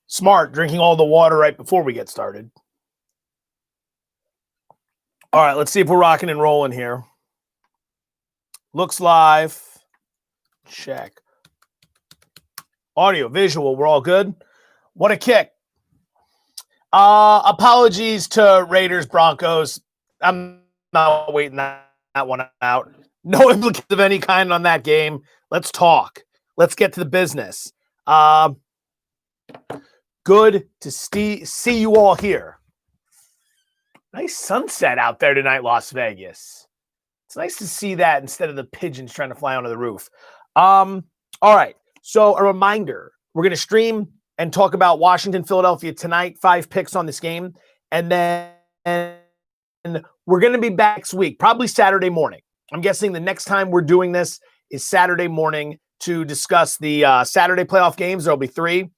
Smart, drinking all the water right before we get started. All right, let's see if we're rocking and rolling here. Looks live. Check. Audio, visual, we're all good. What a kick. Apologies to Raiders, Broncos. I'm not waiting that one out. No implications of any kind on that game. Let's talk. Let's get to the business. Good to see you all here. Nice sunset out there tonight, Las Vegas. It's nice to see that instead of the pigeons trying to fly onto the roof. All right. So a reminder, we're going to stream and talk about Washington, Philadelphia tonight, 5 picks on this game. And then we're going to be back next week, probably Saturday morning. I'm guessing the next time we're doing this is Saturday morning to discuss the Saturday playoff games. There'll be 3.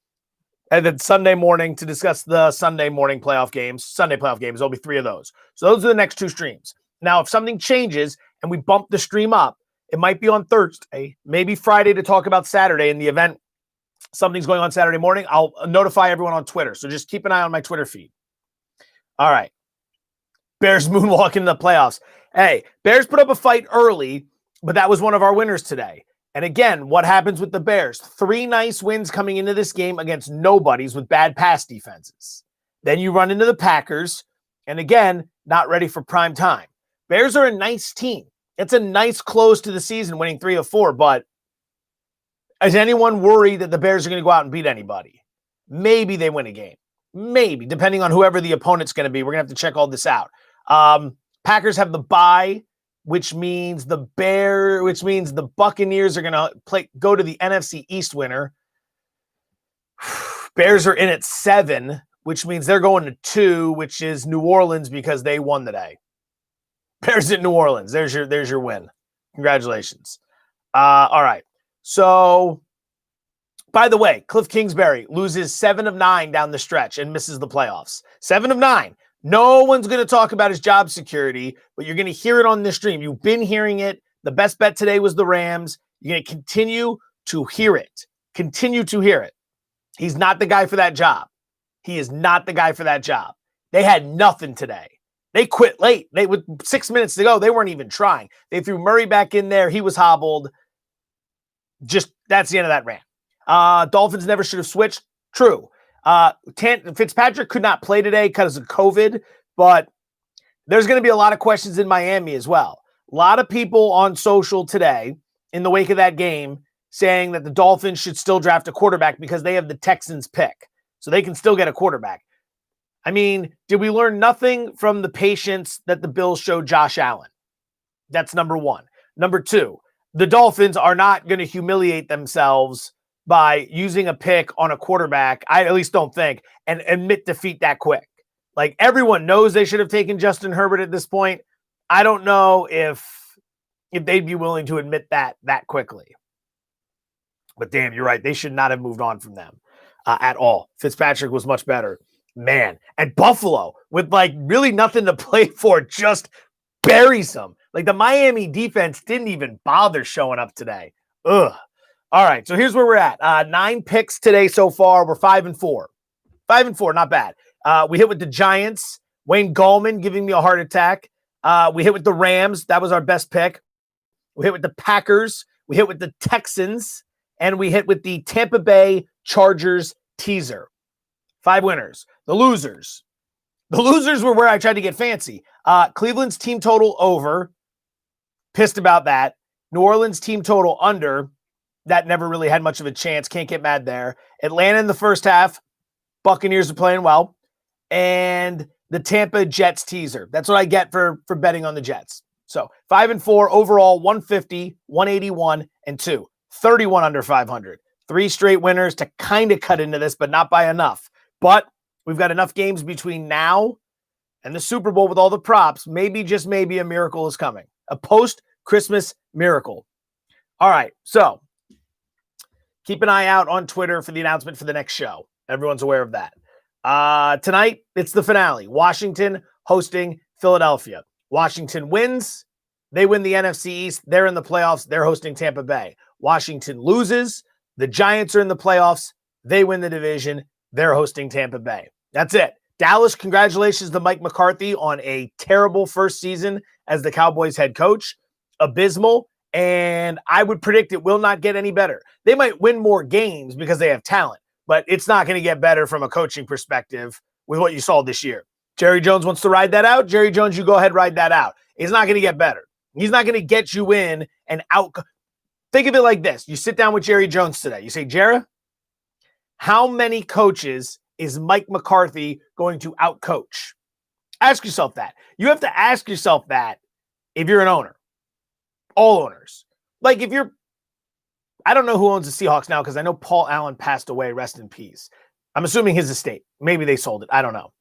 And then Sunday morning to discuss the Sunday morning playoff games. Sunday playoff games, there'll be 3 of those. So those are the next 2 streams. Now, if something changes and we bump the stream up, it might be on Thursday, maybe Friday to talk about Saturday in the event something's going on Saturday morning. I'll notify everyone on Twitter. So just keep an eye on my Twitter feed. All right. Bears moonwalk in the playoffs. Hey, Bears put up a fight early, but that was one of our winners today. And again, what happens with the Bears? 3 nice wins coming into this game against nobodies with bad pass defenses. Then you run into the Packers, and again, not ready for prime time. Bears are a nice team. It's a nice close to the season, winning 3 of 4, but is anyone worried that the Bears are going to go out and beat anybody? Maybe they win a game. Maybe, depending on whoever the opponent's going to be. We're going to have to check all this out. Packers have the bye, which means the Buccaneers are going to go to the NFC East winner. Bears are in at 7, which means they're going to 2, which is New Orleans because they won today. Bears at New Orleans. There's your win. Congratulations. All right. So, by the way, Cliff Kingsbury loses 7 of 9 down the stretch and misses the playoffs. 7 of 9. No one's going to talk about his job security, but you're going to hear it on this stream. You've been hearing it. The best bet today was the Rams. You're going to continue to hear it. Continue to hear it. He's not the guy for that job. He is not the guy for that job. They had nothing today. They quit late. With 6 minutes to go, they weren't even trying. They threw Murray back in there. He was hobbled. Just that's the end of that rant. Dolphins never should have switched. True. Fitzpatrick could not play today because of COVID, but there's going to be a lot of questions in Miami as well. A lot of people on social today in the wake of that game saying that the Dolphins should still draft a quarterback because they have the Texans pick. So they can still get a quarterback. I mean, did we learn nothing from the patience that the Bills showed Josh Allen? That's number 1. Number 2, the Dolphins are not going to humiliate themselves by using a pick on a quarterback, I at least don't think, and admit defeat that quick. Like, everyone knows they should have taken Justin Herbert at this point. I don't know if they'd be willing to admit that quickly. But damn, you're right. They should not have moved on from them at all. Fitzpatrick was much better. Man, and Buffalo, with like really nothing to play for, just buries them. Like, the Miami defense didn't even bother showing up today. Ugh. All right, so here's where we're at. 9 picks today so far. We're 5-4. 5-4, not bad. We hit with the Giants. Wayne Gallman giving me a heart attack. We hit with the Rams. That was our best pick. We hit with the Packers. We hit with the Texans. And we hit with the Tampa Bay Chargers teaser. 5 winners. The losers. The losers were where I tried to get fancy. Cleveland's team total over. Pissed about that. New Orleans team total under. That never really had much of a chance. Can't get mad there. Atlanta in the first half. Buccaneers are playing well. And the Tampa Jets teaser. That's what I get for betting on the Jets. So 5-4 overall, 150, 181, and 2. 31 under 500. 3 straight winners to kind of cut into this, but not by enough. But we've got enough games between now and the Super Bowl with all the props. Maybe, just maybe, a miracle is coming. A post-Christmas miracle. All right, so keep an eye out on Twitter for the announcement for the next show. Everyone's aware of that. Tonight, it's the finale. Washington hosting Philadelphia. Washington wins. They win the NFC East. They're in the playoffs. They're hosting Tampa Bay. Washington loses. The Giants are in the playoffs. They win the division. They're hosting Tampa Bay. That's it. Dallas, congratulations to Mike McCarthy on a terrible first season as the Cowboys head coach. Abysmal. And I would predict it will not get any better. They might win more games because they have talent, but it's not going to get better from a coaching perspective with what you saw this year. Jerry Jones wants to ride that out. Jerry Jones, you go ahead, ride that out. It's not going to get better. He's not going to get you in and out. Think of it like this. You sit down with Jerry Jones today. You say, Jerry, how many coaches is Mike McCarthy going to outcoach? Ask yourself that. You have to ask yourself that if you're an owner. All owners. Like if you're, I don't know who owns the Seahawks now because I know Paul Allen passed away. Rest in peace. I'm assuming his estate. Maybe they sold it. I don't know.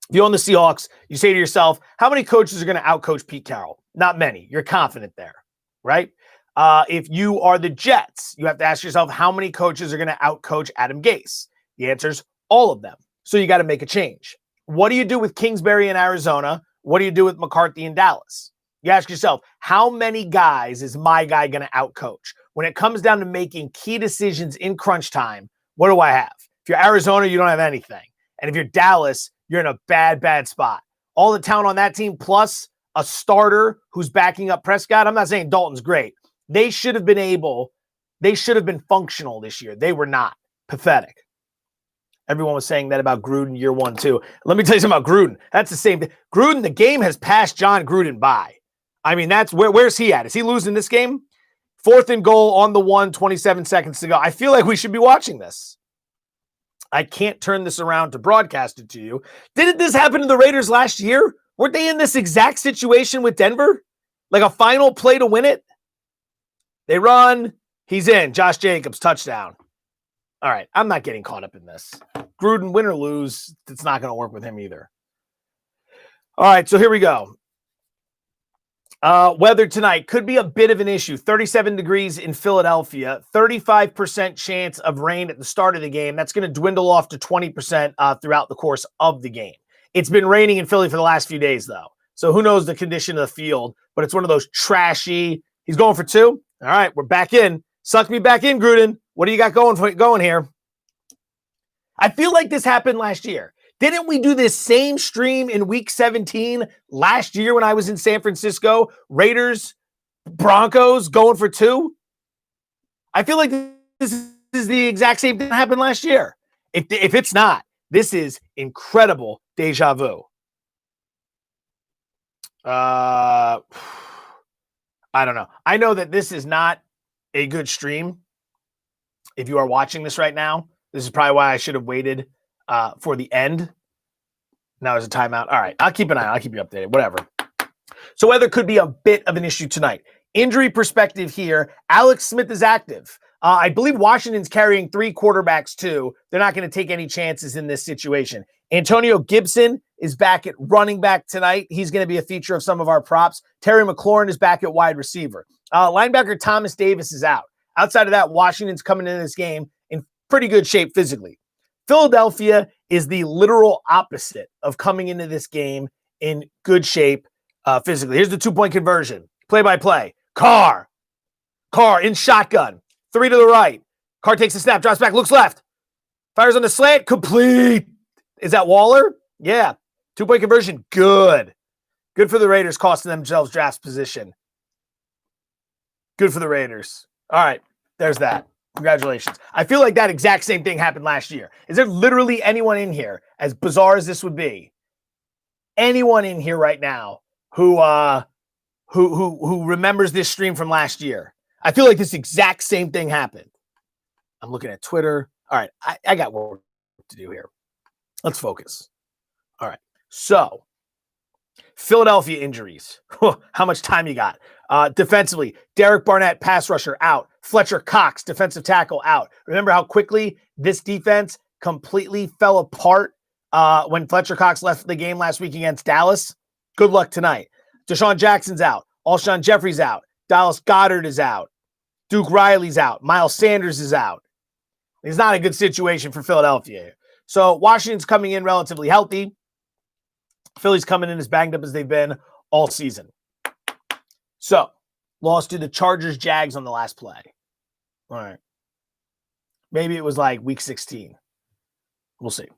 If you own the Seahawks, you say to yourself, how many coaches are going to outcoach Pete Carroll? Not many. You're confident there, right? If you are the Jets, you have to ask yourself, how many coaches are going to outcoach Adam Gase? The answer is all of them. So you got to make a change. What do you do with Kingsbury in Arizona? What do you do with McCarthy in Dallas? You ask yourself, how many guys is my guy going to outcoach? When it comes down to making key decisions in crunch time, what do I have? If you're Arizona, you don't have anything. And if you're Dallas, you're in a bad, bad spot. All the talent on that team, plus a starter who's backing up Prescott. I'm not saying Dalton's great. They should have been functional this year. They were not. Pathetic. Everyone was saying that about Gruden year 1, too. Let me tell you something about Gruden. That's the same thing. Gruden, the game has passed John Gruden by. I mean, that's where's he at? Is he losing this game? 4th and goal on the 1, 27 seconds to go. I feel like we should be watching this. I can't turn this around to broadcast it to you. Didn't this happen to the Raiders last year? Weren't they in this exact situation with Denver? Like a final play to win it? They run. He's in. Josh Jacobs, touchdown. All right, I'm not getting caught up in this. Gruden, win or lose, it's not going to work with him either. All right, so here we go. Weather tonight could be a bit of an issue. 37 degrees in Philadelphia, 35% chance of rain at the start of the game. That's going to dwindle off to 20% throughout the course of the game. It's been raining in Philly for the last few days, though. So who knows the condition of the field, but it's one of those trashy. He's going for 2. All right, we're back in. Suck me back in, Gruden. What do you got going here? I feel like this happened last year. Didn't we do this same stream in week 17 last year when I was in San Francisco? Raiders, Broncos going for 2? I feel like this is the exact same thing that happened last year. If it's not, this is incredible deja vu. I don't know. I know that this is not a good stream. If you are watching this right now, this is probably why I should have waited for the end. Now is a timeout. All right, I'll keep an eye on it. I'll keep you updated, whatever. So weather could be a bit of an issue tonight. Injury perspective here, Alex Smith is active. I believe Washington's carrying 3 quarterbacks too. They're not going to take any chances in this situation. Antonio Gibson is back at running back tonight. He's going to be a feature of some of our props. Terry McLaurin is back at wide receiver. Linebacker Thomas Davis is out. Outside of that, Washington's coming into this game in pretty good shape physically. Philadelphia is the literal opposite of coming into this game in good shape physically. Here's the 2-point conversion. Play-by-play. Carr in shotgun. 3 to the right. Carr takes a snap, drops back, looks left. Fires on the slant. Complete. Is that Waller? Yeah. 2-point conversion. Good. Good for the Raiders, costing themselves draft position. Good for the Raiders. All right. There's that. Congratulations. I feel like that exact same thing happened last year. Is there literally anyone in here, as bizarre as this would be, anyone in here right now who remembers this stream from last year? I feel like this exact same thing happened. I'm looking at Twitter. All right, I got work to do here. Let's focus. All right, so Philadelphia injuries. How much time you got? Defensively, Derek Barnett, pass rusher, out. Fletcher Cox, defensive tackle, out. Remember how quickly this defense completely fell apart when Fletcher Cox left the game last week against Dallas? Good luck tonight. Deshaun Jackson's out. Alshon Jeffrey's out. Dallas Goedert is out. Duke Riley's out. Miles Sanders is out. It's not a good situation for Philadelphia. So Washington's coming in relatively healthy. Philly's coming in as banged up as they've been all season. So, lost to the Chargers, Jags on the last play. All right. Maybe it was like week 16. We'll see.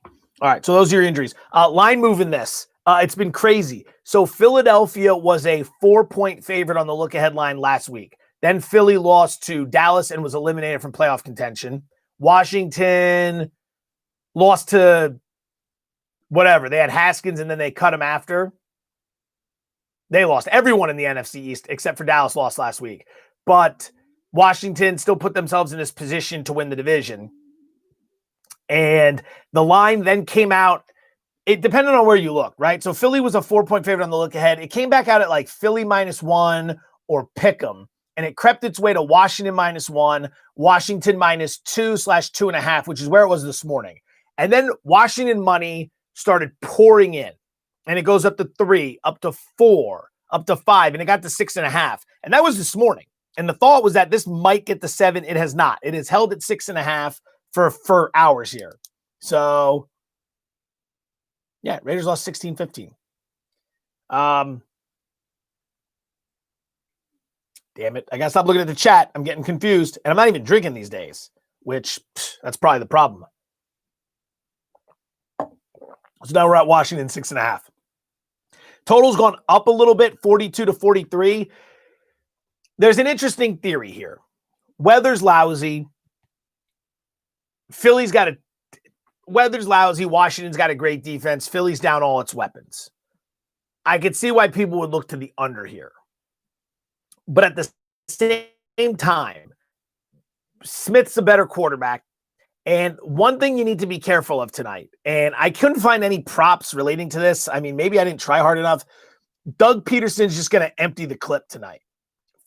All right, so those are your injuries. Line move in this. It's been crazy. So Philadelphia was a 4-point favorite on the look-ahead line last week. Then Philly lost to Dallas and was eliminated from playoff contention. Washington lost to whatever. They had Haskins, and then they cut him after. They lost. Everyone in the NFC East, except for Dallas, lost last week. But Washington still put themselves in this position to win the division. And the line then came out, it depended on where you look, right? So Philly was a 4-point favorite on the look ahead. It came back out at like Philly -1 or pick'em, and it crept its way to Washington -1, Washington -2/2.5, which is where it was this morning. And then Washington money started pouring in, and it goes up to 3, up to 4, up to 5, and it got to 6.5. And that was this morning. And the thought was that this might get to 7. It has not. It has held at 6.5 for hours here. So, yeah, Raiders lost 16-15. Damn it. I got to stop looking at the chat. I'm getting confused. And I'm not even drinking these days, which that's probably the problem. So now we're at Washington 6.5. Total's gone up a little bit, 42-43. There's an interesting theory here. Weather's lousy. Weather's lousy. Washington's got a great defense. Philly's down all its weapons. I could see why people would look to the under here. But at the same time, Smith's a better quarterback. And one thing you need to be careful of tonight, and I couldn't find any props relating to this. I mean, maybe I didn't try hard enough. Doug Peterson's just going to empty the clip tonight.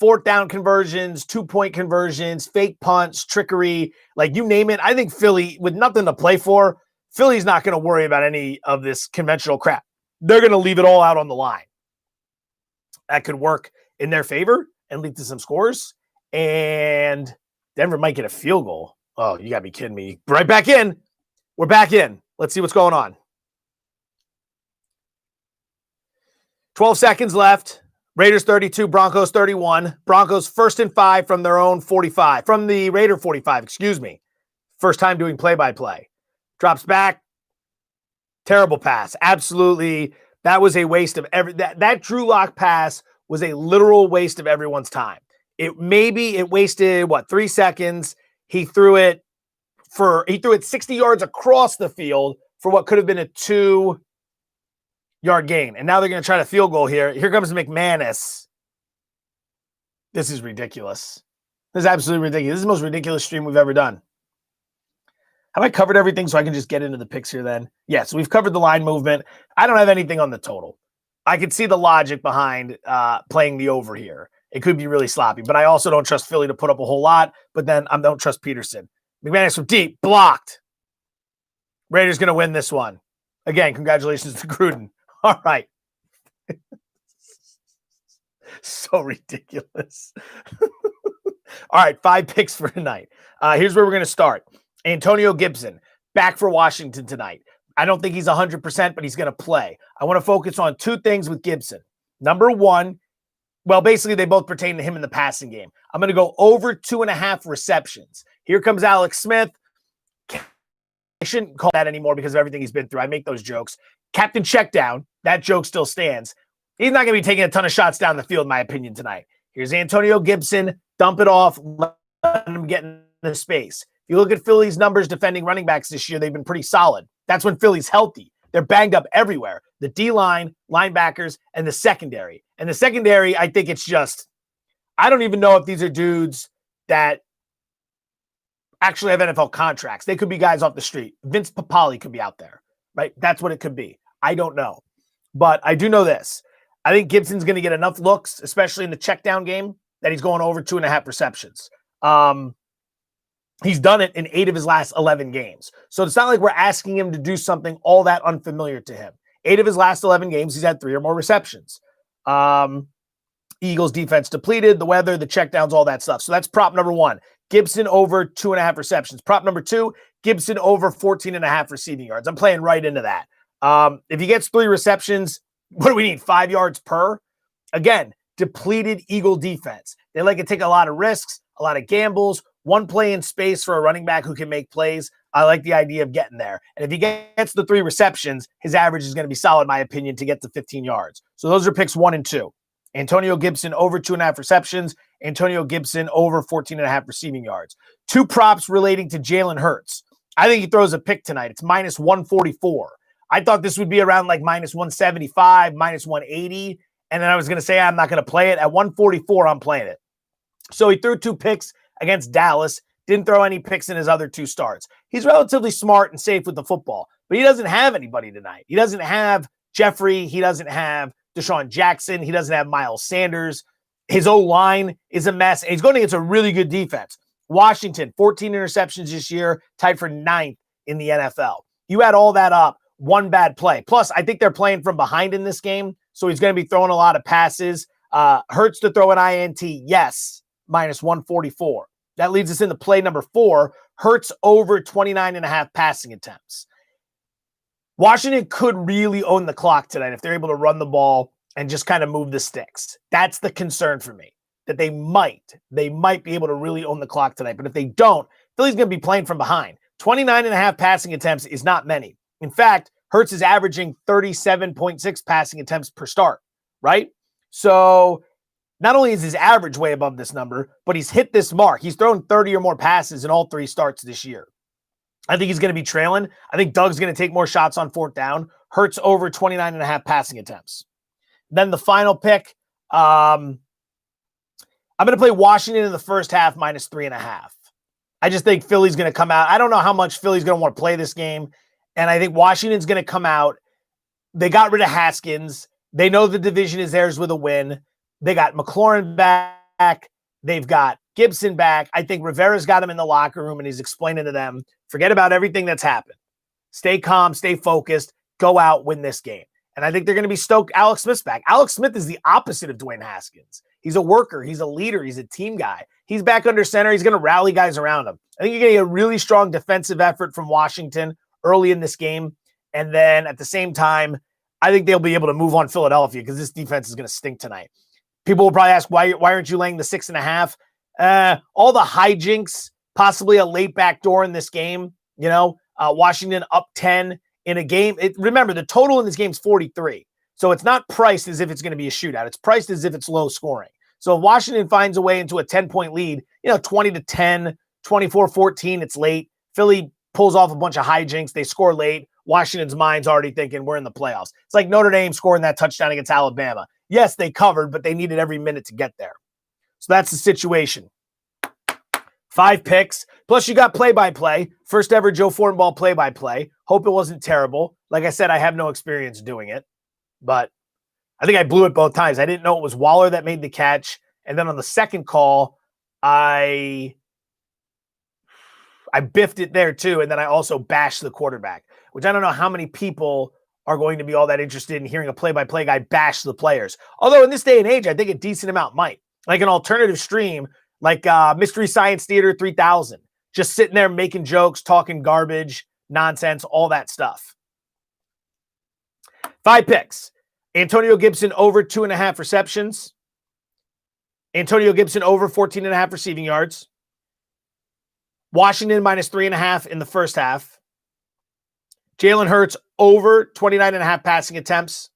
4th down conversions, 2-point conversions, fake punts, trickery, like you name it. I think Philly, with nothing to play for, Philly's not going to worry about any of this conventional crap. They're going to leave it all out on the line. That could work in their favor and lead to some scores. And Denver might get a field goal. Oh, you got to be kidding me. Right back in. We're back in. Let's see what's going on. 12 seconds left. Raiders 32, Broncos 31. Broncos 1st and 5 from their own 45. From the Raider 45, excuse me. First time doing play-by-play. Drops back. Terrible pass. Absolutely. That was a waste of that Drew Lock pass was a literal waste of everyone's time. It wasted 3 seconds. He threw it 60 yards across the field for what could have been a 2-yard gain. And now they're going to try to field goal here. Here comes McManus. This is ridiculous. This is absolutely ridiculous. This is the most ridiculous stream we've ever done. Have I covered everything so I can just get into the picks here then? Yes, we've covered the line movement. I don't have anything on the total. I could see the logic behind playing the over here. It could be really sloppy, but I also don't trust Philly to put up a whole lot, but then I don't trust Peterson. McManus from deep, blocked. Raiders going to win this one. Again, congratulations to Gruden. All right. So ridiculous. All right, 5 picks for tonight. Here's where we're going to start. Antonio Gibson, back for Washington tonight. I don't think he's 100%, but he's going to play. I want to focus on 2 things with Gibson. Number 1, well, basically, they both pertain to him in the passing game. I'm going to go over 2.5 receptions. Here comes Alex Smith. I shouldn't call that anymore because of everything he's been through. I make those jokes. Captain Checkdown, that joke still stands. He's not going to be taking a ton of shots down the field, in my opinion, tonight. Here's Antonio Gibson. Dump it off. Let him get in the space. If you look at Philly's numbers defending running backs this year, they've been pretty solid. That's when Philly's healthy. They're banged up everywhere. The D-line, linebackers, and the secondary. And the secondary, I think it's just, I don't even know if these are dudes that actually have NFL contracts. They could be guys off the street. Vince Papale could be out there, right? That's what it could be. I don't know. But I do know this. I think Gibson's going to get enough looks, especially in the check down game, that he's going over 2.5 receptions. He's done it in 8 of his last 11 games. So it's not like we're asking him to do something all that unfamiliar to him. 8 of his last 11 games, he's had 3 or more receptions. Eagles defense depleted, the weather, the checkdowns, all that stuff. So that's prop number 1. Gibson over 2.5 receptions. Prop number 2, Gibson over 14.5 receiving yards. I'm playing right into that. If he gets 3 receptions, what do we need? 5 yards per? Again, depleted Eagle defense. They like to take a lot of risks, a lot of gambles, one play in space for a running back who can make plays. I like the idea of getting there. And if he gets the 3 receptions, his average is going to be solid, in my opinion, to get to 15 yards. So those are picks 1 and 2. Antonio Gibson over 2.5 receptions. Antonio Gibson over 14.5 receiving yards. 2 props relating to Jalen Hurts. I think he throws a pick tonight. It's minus 144. I thought this would be around like minus 175, minus 180. And then I was going to say I'm not going to play it. At 144, I'm playing it. So he threw 2 picks against Dallas. Didn't throw any picks in his other 2 starts. He's relatively smart and safe with the football, but he doesn't have anybody tonight. He doesn't have Jeffrey. He doesn't have Deshaun Jackson. He doesn't have Miles Sanders. His O-line is a mess. And he's going against a really good defense. Washington, 14 interceptions this year, tied for 9th in the NFL. You add all that up, 1 bad play. Plus, I think they're playing from behind in this game, so he's going to be throwing a lot of passes. Hurts to throw an INT, yes, minus 144. That leads us into play number 4, Hurts over 29.5 passing attempts. Washington could really own the clock tonight if they're able to run the ball and just kind of move the sticks. That's the concern for me, that they might be able to really own the clock tonight. But if they don't, Philly's going to be playing from behind. 29.5 passing attempts is not many. In fact, Hurts is averaging 37.6 passing attempts per start, right? So not only is his average way above this number, but he's hit this mark. He's thrown 30 or more passes in all 3 starts this year. I think he's going to be trailing. I think Doug's going to take more shots on 4th down. Hurts over 29.5 passing attempts. Then the final pick, I'm going to play Washington in the first half minus 3.5. I just think Philly's going to come out. I don't know how much Philly's going to want to play this game. And I think Washington's going to come out. They got rid of Haskins. They know the division is theirs with a win. They got McLaurin back. They've got Gibson back. I think Rivera's got him in the locker room, and he's explaining to them, forget about everything that's happened. Stay calm, stay focused, go out, win this game. And I think they're going to be stoked. Alex Smith's back. Alex Smith is the opposite of Dwayne Haskins. He's a worker. He's a leader. He's a team guy. He's back under center. He's going to rally guys around him. I think you're getting a really strong defensive effort from Washington early in this game. And then at the same time, I think they'll be able to move on Philadelphia because this defense is going to stink tonight. People will probably ask, why aren't you laying the 6.5? All the hijinks, possibly a late backdoor in this game. Washington up 10 in a game. Remember, the total in this game is 43. So it's not priced as if it's going to be a shootout. It's priced as if it's low scoring. So if Washington finds a way into a 10-point lead, 20-10, 24-14, it's late. Philly pulls off a bunch of hijinks. They score late. Washington's mind's already thinking we're in the playoffs. It's like Notre Dame scoring that touchdown against Alabama. Yes, they covered, but they needed every minute to get there. So that's the situation. 5 picks. Plus, you got play-by-play. First ever Joe Fortenbaugh play-by-play. Hope it wasn't terrible. Like I said, I have no experience doing it. But I think I blew it both times. I didn't know it was Waller that made the catch. And then on the second call, I biffed it there too. And then I also bashed the quarterback, which I don't know how many people are going to be all that interested in hearing a play-by-play guy bash the players. Although in this day and age, I think a decent amount might. Like an alternative stream, like Mystery Science Theater 3000. Just sitting there making jokes, talking garbage, nonsense, all that stuff. 5 picks. Antonio Gibson over 2.5 receptions. Antonio Gibson over 14.5 receiving yards. Washington minus 3.5 in the first half. Jalen Hurts over 29.5 passing attempts.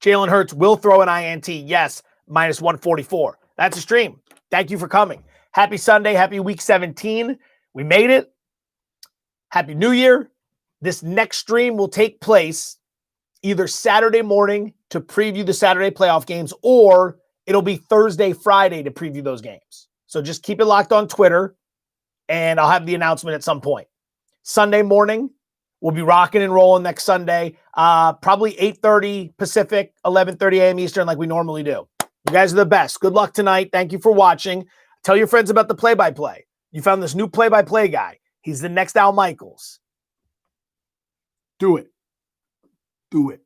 Jalen Hurts will throw an INT. Yes, minus 144. That's a stream. Thank you for coming. Happy Sunday. Happy week 17. We made it. Happy New Year. This next stream will take place either Saturday morning to preview the Saturday playoff games, or it'll be Thursday, Friday to preview those games. So just keep it locked on Twitter, and I'll have the announcement at some point. Sunday morning, we'll be rocking and rolling next Sunday, probably 8:30 Pacific, 11:30 a.m. Eastern like we normally do. You guys are the best. Good luck tonight. Thank you for watching. Tell your friends about the play-by-play. You found this new play-by-play guy. He's the next Al Michaels. Do it. Do it.